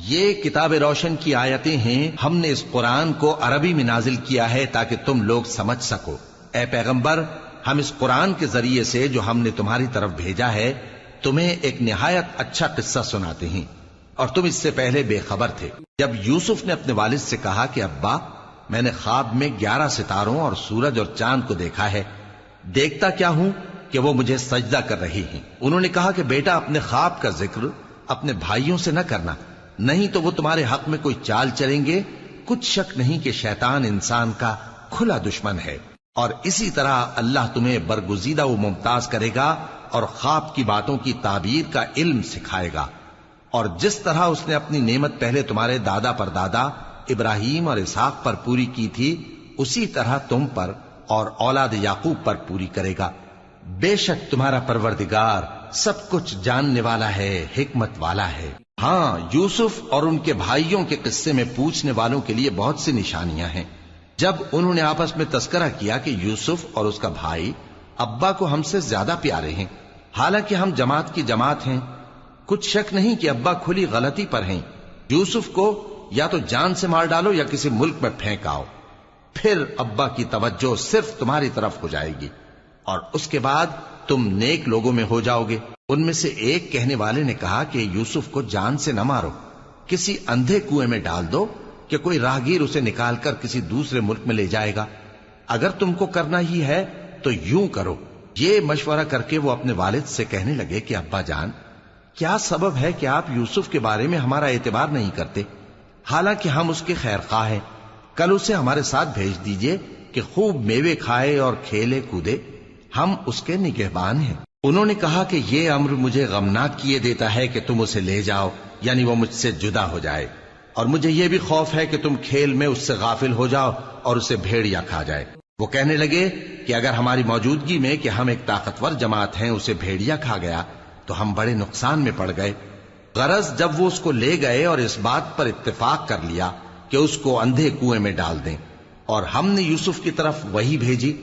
یہ کتاب روشن کی آیتیں ہیں، ہم نے اس قرآن کو عربی میں نازل کیا ہے تاکہ تم لوگ سمجھ سکو۔ اے پیغمبر، ہم اس قرآن کے ذریعے سے جو ہم نے تمہاری طرف بھیجا ہے تمہیں ایک نہایت اچھا قصہ سناتے ہیں، اور تم اس سے پہلے بے خبر تھے۔ جب یوسف نے اپنے والد سے کہا کہ ابا، میں نے خواب میں 11 ستاروں اور سورج اور چاند کو دیکھا ہے، دیکھتا کیا ہوں کہ وہ مجھے سجدہ کر رہی ہیں۔ انہوں نے کہا کہ بیٹا، اپنے خواب کا ذکر اپنے بھائیوں سے نہ کرنا، نہیں تو وہ تمہارے حق میں کوئی چال چلیں گے۔ کچھ شک نہیں کہ شیطان انسان کا کھلا دشمن ہے، اور اسی طرح اللہ تمہیں برگزیدہ و ممتاز کرے گا اور خواب کی باتوں کی تعبیر کا علم سکھائے گا، اور جس طرح اس نے اپنی نعمت پہلے تمہارے دادا پر دادا ابراہیم اور اسحاق پر پوری کی تھی، اسی طرح تم پر اور اولاد یعقوب پر پوری کرے گا۔ بے شک تمہارا پروردگار سب کچھ جاننے والا ہے، حکمت والا ہے۔ ہاں، یوسف اور ان کے بھائیوں کے قصے میں پوچھنے والوں کے لیے بہت سی نشانیاں ہیں۔ جب انہوں نے آپس میں تذکرہ کیا کہ یوسف اور اس کا بھائی ابا کو ہم سے زیادہ پیارے ہیں، حالانکہ ہم جماعت کی جماعت ہیں، کچھ شک نہیں کہ ابا کھلی غلطی پر ہیں۔ یوسف کو یا تو جان سے مار ڈالو یا کسی ملک میں پھینک آؤ، پھر ابا کی توجہ صرف تمہاری طرف ہو جائے گی، اور اس کے بعد تم نیک لوگوں میں ہو جاؤ گے۔ ان میں سے ایک کہنے والے نے کہا کہ یوسف کو جان سے نہ مارو، کسی اندھے کنویں میں ڈال دو کہ کوئی راہگیر اسے نکال کر کسی دوسرے ملک میں لے جائے گا۔ اگر تم کو کرنا ہی ہے تو یوں کرو۔ یہ مشورہ کر کے وہ اپنے والد سے کہنے لگے کہ ابا جان، کیا سبب ہے کہ آپ یوسف کے بارے میں ہمارا اعتبار نہیں کرتے؟ حالانکہ ہم اس کے خیر خواہ ہیں، کل اسے ہمارے ساتھ بھیج دیجئے کہ خوب میوے کھائے اور کھیلے کودے، ہم اس کے نگہبان ہیں۔ انہوں نے کہا کہ یہ امر مجھے غمناک کیے دیتا ہے کہ تم اسے لے جاؤ، یعنی وہ مجھ سے جدا ہو جائے، اور مجھے یہ بھی خوف ہے کہ تم کھیل میں اس سے غافل ہو جاؤ اور اسے بھیڑیا کھا جائے۔ وہ کہنے لگے کہ اگر ہماری موجودگی میں کہ ہم ایک طاقتور جماعت ہیں اسے بھیڑیا کھا گیا تو ہم بڑے نقصان میں پڑ گئے۔ غرض جب وہ اس کو لے گئے اور اس بات پر اتفاق کر لیا کہ اس کو اندھے کنویں میں ڈال دیں، اور ہم نے یوسف کی طرف وحی بھیجی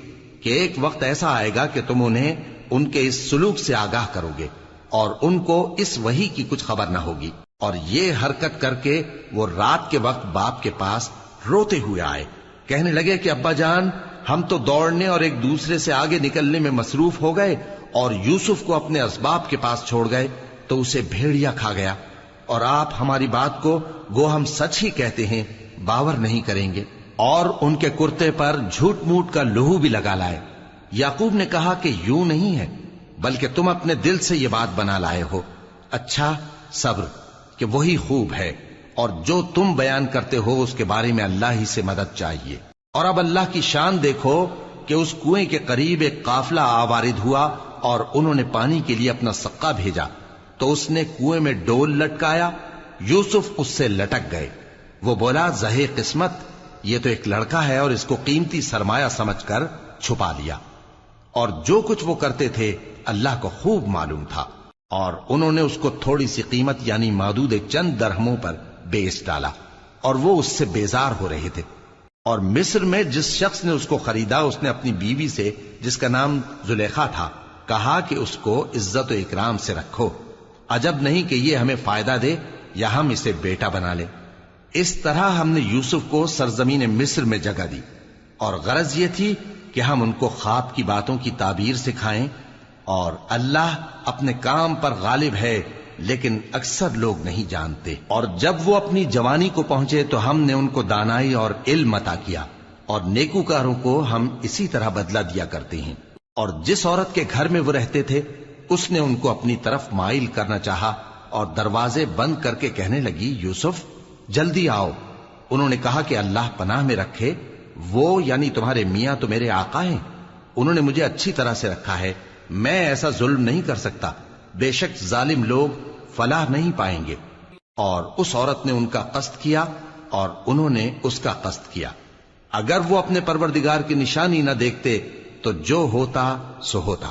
کہ ایک وقت ایسا آئے گا کہ تم انہیں ان کے اس سلوک سے آگاہ کرو گے، اور ان کو اس وحی کی کچھ خبر نہ ہوگی۔ اور یہ حرکت کر کے وہ رات کے وقت باپ کے پاس روتے ہوئے آئے، کہنے لگے کہ ابا جان، ہم تو دوڑنے اور ایک دوسرے سے آگے نکلنے میں مصروف ہو گئے اور یوسف کو اپنے اسباب کے پاس چھوڑ گئے تو اسے بھیڑیا کھا گیا، اور آپ ہماری بات کو گو ہم سچ ہی کہتے ہیں باور نہیں کریں گے۔ اور ان کے کرتے پر جھوٹ موٹ کا لہو بھی لگا لائے۔ یعقوب نے کہا کہ یوں نہیں ہے، بلکہ تم اپنے دل سے یہ بات بنا لائے ہو۔ اچھا، صبر کہ وہی خوب ہے، اور جو تم بیان کرتے ہو اس کے بارے میں اللہ ہی سے مدد چاہیے۔ اور اب اللہ کی شان دیکھو کہ اس کنویں کے قریب ایک قافلہ آوارد ہوا اور انہوں نے پانی کے لیے اپنا سقا بھیجا تو اس نے کنویں میں ڈول لٹکایا، یوسف اس سے لٹک گئے۔ وہ بولا، زہے قسمت، یہ تو ایک لڑکا ہے، اور اس کو قیمتی سرمایہ سمجھ کر چھپا لیا۔ اور جو کچھ وہ کرتے تھے اللہ کو خوب معلوم تھا، اور انہوں نے اس کو تھوڑی سی قیمت یعنی معدود چند درہموں پر بیچ ڈالا، اور وہ اس سے بیزار ہو رہے تھے۔ اور مصر میں جس شخص نے اس کو خریدا اس نے اپنی بیوی سے جس کا نام زلیخا تھا کہا کہ اس کو عزت و اکرام سے رکھو، عجب نہیں کہ یہ ہمیں فائدہ دے یا ہم اسے بیٹا بنا لیں۔ اس طرح ہم نے یوسف کو سرزمین مصر میں جگہ دی، اور غرض یہ تھی کہ ہم ان کو خواب کی باتوں کی تعبیر سکھائیں، اور اللہ اپنے کام پر غالب ہے لیکن اکثر لوگ نہیں جانتے۔ اور جب وہ اپنی جوانی کو پہنچے تو ہم نے ان کو دانائی اور علم عطا کیا، اور نیکوکاروں کو ہم اسی طرح بدلہ دیا کرتے ہیں۔ اور جس عورت کے گھر میں وہ رہتے تھے اس نے ان کو اپنی طرف مائل کرنا چاہا، اور دروازے بند کر کے کہنے لگی، یوسف جلدی آؤ۔ انہوں نے کہا کہ اللہ پناہ میں رکھے، وہ یعنی تمہارے میاں تو میرے آقا ہیں، انہوں نے مجھے اچھی طرح سے رکھا ہے، میں ایسا ظلم نہیں کر سکتا، بے شک ظالم لوگ فلاح نہیں پائیں گے۔ اور اس عورت نے ان کا قصد کیا اور انہوں نے اس کا قصد کیا۔ اگر وہ اپنے پروردگار کی نشانی نہ دیکھتے تو جو ہوتا سو ہوتا۔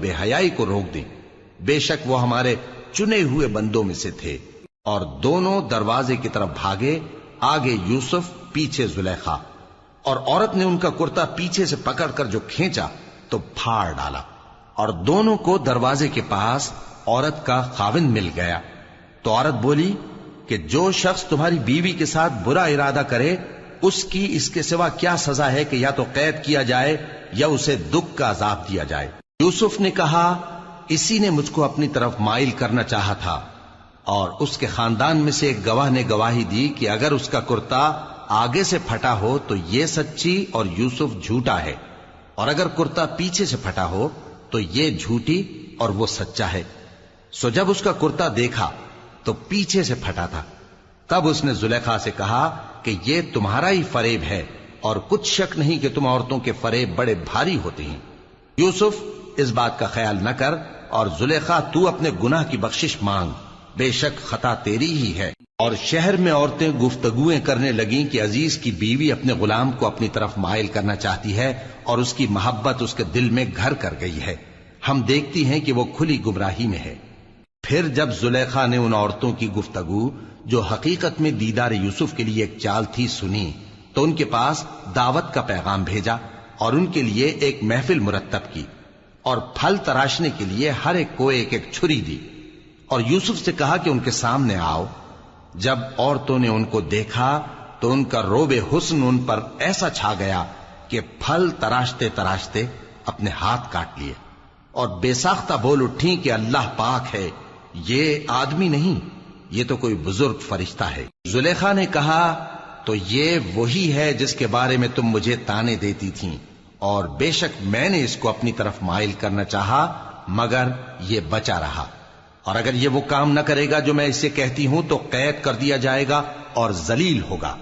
بے حیائی کو روک دیں. بے شک وہ ہمارے چنے ہوئے بندوں میں سے تھے. اور دونوں دروازے کی طرف بھاگے، آگے یوسف پیچھے زلیخا. اور عورت نے ان کا کرتا پیچھے سے پکڑ کر جو کھینچا تو پھاڑ ڈالا، اور دونوں کو دروازے کے پاس عورت کا خاوند مل گیا. تو عورت بولی کہ جو شخص تمہاری بیوی کے ساتھ برا ارادہ کرے اس کی اس کے سوا کیا سزا ہے کہ یا تو قید کیا جائے یا اسے دکھ کا عذاب دیا جائے. یوسف نے کہا اسی نے مجھ کو اپنی طرف مائل کرنا چاہا تھا. اور اس کے خاندان میں سے ایک گواہ نے گواہی دی کہ اگر اس کا کرتا آگے سے پھٹا ہو تو یہ سچی اور یوسف جھوٹا ہے، اور اگر کرتا پیچھے سے پھٹا ہو تو یہ جھوٹی اور وہ سچا ہے. سو جب اس کا کرتا دیکھا تو پیچھے سے پھٹا تھا. تب اس نے زلیخا سے کہا کہ یہ تمہارا ہی فریب ہے، اور کچھ شک نہیں کہ تم عورتوں کے فریب بڑے بھاری ہوتے ہیں. یوسف اس بات کا خیال نہ کر، اور زلیخا تو اپنے گناہ کی بخشش مانگ، بے شک خطا تیری ہی ہے. اور شہر میں عورتیں گفتگویں کرنے لگیں کہ عزیز کی بیوی اپنے غلام کو اپنی طرف مائل کرنا چاہتی ہے اور اس کی محبت اس کے دل میں گھر کر گئی ہے. ہم دیکھتی ہیں کہ وہ کھلی گمراہی میں ہے. پھر جب زلیخا نے ان عورتوں کی گفتگو جو حقیقت میں دیدار یوسف کے لیے ایک چال تھی سنی، تو ان کے پاس دعوت کا پیغام بھیجا اور ان کے لیے ایک محفل مرتب کی، اور پھل تراشنے کے لیے ہر ایک کو ایک ایک چھری دی. اور یوسف سے کہا کہ ان کے سامنے آؤ. جب عورتوں نے ان کو دیکھا تو ان کا روب حسن ان پر ایسا چھا گیا کہ پھل تراشتے تراشتے اپنے ہاتھ کاٹ لیے، اور بے ساختہ بول اٹھیں کہ اللہ پاک ہے، یہ آدمی نہیں، یہ تو کوئی بزرگ فرشتہ ہے. زلیخا نے کہا تو یہ وہی ہے جس کے بارے میں تم مجھے تانے دیتی تھیں، اور بے شک میں نے اس کو اپنی طرف مائل کرنا چاہا مگر یہ بچا رہا. اور اگر یہ وہ کام نہ کرے گا جو میں اسے کہتی ہوں تو قید کر دیا جائے گا اور ذلیل ہوگا.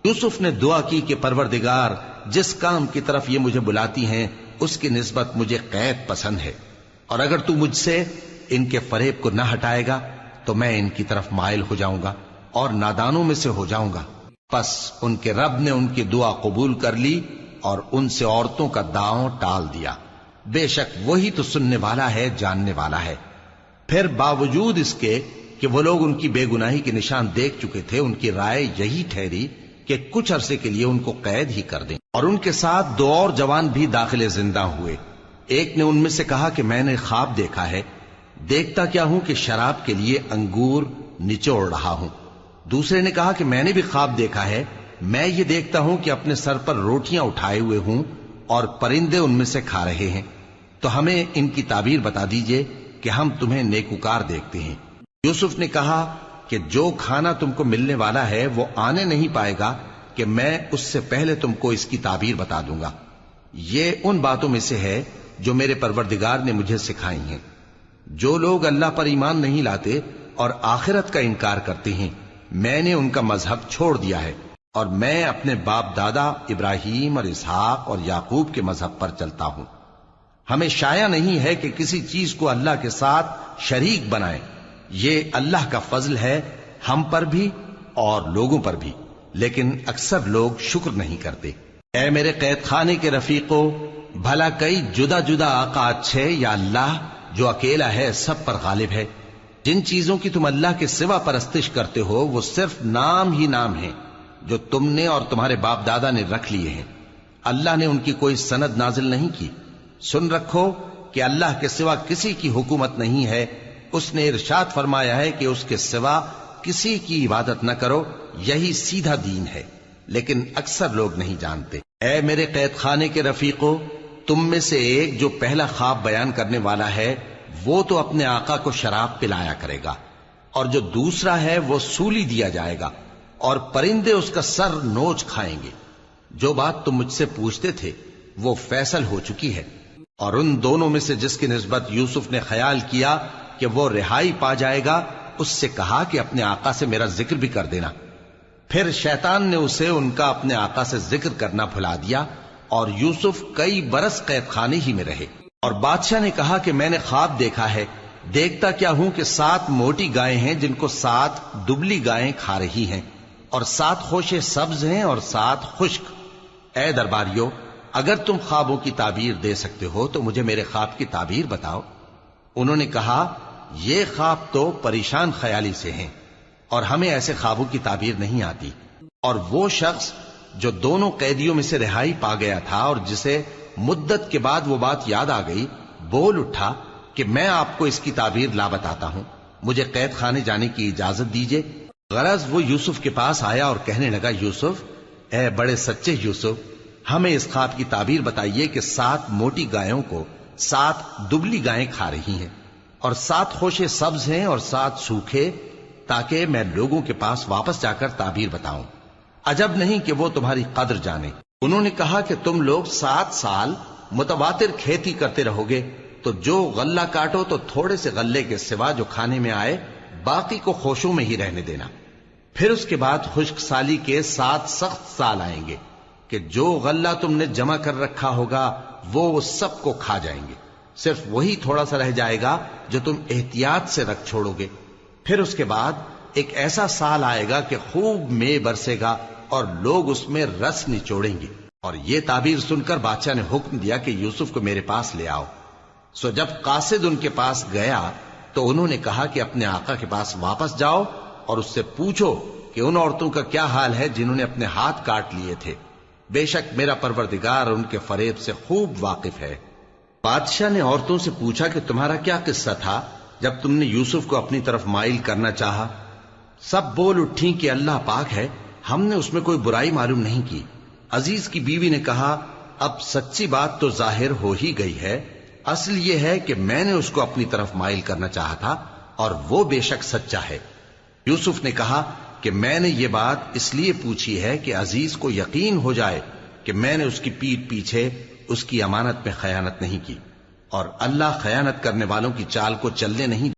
یوسف نے دعا کی کہ پروردگار جس کام کی طرف یہ مجھے بلاتی ہیں اس کی نسبت مجھے قید پسند ہے، اور اگر تو مجھ سے ان کے فریب کو نہ ہٹائے گا تو میں ان کی طرف مائل ہو جاؤں گا اور نادانوں میں سے ہو جاؤں گا. پس ان کے رب نے ان کی دعا قبول کر لی اور ان سے عورتوں کا داؤں ٹال دیا. بے شک وہی تو سننے والا ہے، جاننے والا ہے. پھر باوجود اس کے کہ وہ لوگ ان کی بے گناہی کے نشان دیکھ چکے تھے، ان کی رائے یہی ٹھہری کہ کچھ عرصے کے لیے ان کو قید ہی کر دیں. اور ان کے ساتھ دو اور جوان بھی داخل زندہ ہوئے. ایک نے ان میں سے کہا کہ میں نے خواب دیکھا ہے، دیکھتا کیا ہوں کہ شراب کے لیے انگور نچوڑ رہا ہوں. دوسرے نے کہا کہ میں نے بھی خواب دیکھا ہے، میں یہ دیکھتا ہوں کہ اپنے سر پر روٹیاں اٹھائے ہوئے ہوں اور پرندے ان میں سے کھا رہے ہیں. تو ہمیں ان کی تعبیر بتا دیجئے کہ ہم تمہیں نیکوکار دیکھتے ہیں. یوسف نے کہا کہ جو کھانا تم کو ملنے والا ہے وہ آنے نہیں پائے گا کہ میں اس سے پہلے تم کو اس کی تعبیر بتا دوں گا. یہ ان باتوں میں سے ہے جو میرے پروردگار نے مجھے سکھائی ہیں. جو لوگ اللہ پر ایمان نہیں لاتے اور آخرت کا انکار کرتے ہیں، میں نے ان کا مذہب چھوڑ دیا ہے، اور میں اپنے باپ دادا ابراہیم اور اسحاق اور یعقوب کے مذہب پر چلتا ہوں. ہمیں شایع نہیں ہے کہ کسی چیز کو اللہ کے ساتھ شریک بنائیں. یہ اللہ کا فضل ہے ہم پر بھی اور لوگوں پر بھی، لیکن اکثر لوگ شکر نہیں کرتے. اے میرے قید خانے کے رفیقو، بھلا کئی جدا جدا آقا اچھے یا اللہ جو اکیلا ہے سب پر غالب ہے. جن چیزوں کی تم اللہ کے سوا پرستش کرتے ہو وہ صرف نام ہی نام ہیں جو تم نے اور تمہارے باپ دادا نے رکھ لیے ہیں. اللہ نے ان کی کوئی سند نازل نہیں کی. سن رکھو کہ اللہ کے سوا کسی کی حکومت نہیں ہے. اس نے ارشاد فرمایا ہے کہ اس کے سوا کسی کی عبادت نہ کرو، یہی سیدھا دین ہے، لیکن اکثر لوگ نہیں جانتے. اے میرے قید خانے کے رفیقو، تم میں سے ایک جو پہلا خواب بیان کرنے والا ہے وہ تو اپنے آقا کو شراب پلایا کرے گا، اور جو دوسرا ہے وہ سولی دیا جائے گا اور پرندے اس کا سر نوچ کھائیں گے. جو بات تم مجھ سے پوچھتے تھے وہ فیصل ہو چکی ہے. اور ان دونوں میں سے جس کی نسبت یوسف نے خیال کیا کہ وہ رہائی پا جائے گا، اس سے کہا کہ اپنے آقا سے میرا ذکر بھی کر دینا. پھر شیطان نے اسے ان کا اپنے آقا سے ذکر کرنا بھلا دیا، اور یوسف کئی برس قید خانے ہی میں رہے. اور بادشاہ نے کہا کہ میں نے خواب دیکھا ہے، دیکھتا کیا ہوں کہ 7 موٹی گائیں ہیں جن کو 7 دبلی گائیں کھا رہی ہیں، اور 7 خوشے سبز ہیں اور 7 خشک. اے درباریو، اگر تم خوابوں کی تعبیر دے سکتے ہو تو مجھے میرے خواب کی تعبیر بتاؤ۔ انہوں نے کہا یہ خواب تو پریشان خیالی سے ہیں اور ہمیں ایسے خوابوں کی تعبیر نہیں آتی۔ اور وہ شخص جو دونوں قیدیوں میں سے رہائی پا گیا تھا اور جسے مدت کے بعد وہ بات یاد آ گئی، بول اٹھا کہ میں آپ کو اس کی تعبیر لا بتاتا ہوں، مجھے قید خانے جانے کی اجازت دیجیے۔ غرض وہ یوسف کے پاس آیا اور کہنے لگا، یوسف، اے بڑے سچے یوسف، ہمیں اس خواب کی تعبیر بتائیے کہ 7 موٹی گایوں کو 7 دبلی گائیں کھا رہی ہیں اور 7 خوشے سبز ہیں اور 7 سوکھے، تاکہ میں لوگوں کے پاس واپس جا کر تعبیر بتاؤں۔ عجب نہیں کہ وہ تمہاری قدر جانے۔ انہوں نے کہا کہ تم لوگ 7 سال متواتر کھیتی کرتے رہو گے، تو جو غلہ کاٹو تو تھوڑے سے غلے کے سوا جو کھانے میں آئے باقی کو خوشوں میں ہی رہنے دینا۔ پھر اس کے بعد خشک سالی کے 7 سخت سال آئیں گے کہ جو غلہ تم نے جمع کر رکھا ہوگا وہ سب کو کھا جائیں گے، صرف وہی تھوڑا سا رہ جائے گا جو تم احتیاط سے رکھ چھوڑو گے۔ پھر اس کے بعد ایک ایسا سال آئے گا کہ خوب مے برسے گا اور لوگ اس میں رس نچوڑیں گے۔ اور یہ تعبیر سن کر بادشاہ نے حکم دیا کہ یوسف کو میرے پاس لے آؤ۔ سو جب قاصد ان کے پاس گیا تو انہوں نے کہا کہ اپنے آقا کے پاس واپس جاؤ اور اس سے پوچھو کہ ان عورتوں کا کیا حال ہے جنہوں نے اپنے ہاتھ کاٹ لیے تھے، بے شک میرا پروردگار ان کے فریب سے خوب واقف ہے۔ بادشاہ نے عورتوں سے پوچھا کہ تمہارا کیا قصہ تھا جب تم نے یوسف کو اپنی طرف مائل کرنا چاہا؟ سب بول اٹھیں کہ اللہ پاک ہے، ہم نے اس میں کوئی برائی معلوم نہیں کی۔ عزیز کی بیوی نے کہا، اب سچی بات تو ظاہر ہو ہی گئی ہے، اصل یہ ہے کہ میں نے اس کو اپنی طرف مائل کرنا چاہا تھا اور وہ بے شک سچا ہے۔ یوسف نے کہا کہ میں نے یہ بات اس لیے پوچھی ہے کہ عزیز کو یقین ہو جائے کہ میں نے اس کی پیٹھ پیچھے اس کی امانت میں خیانت نہیں کی، اور اللہ خیانت کرنے والوں کی چال کو چلنے نہیں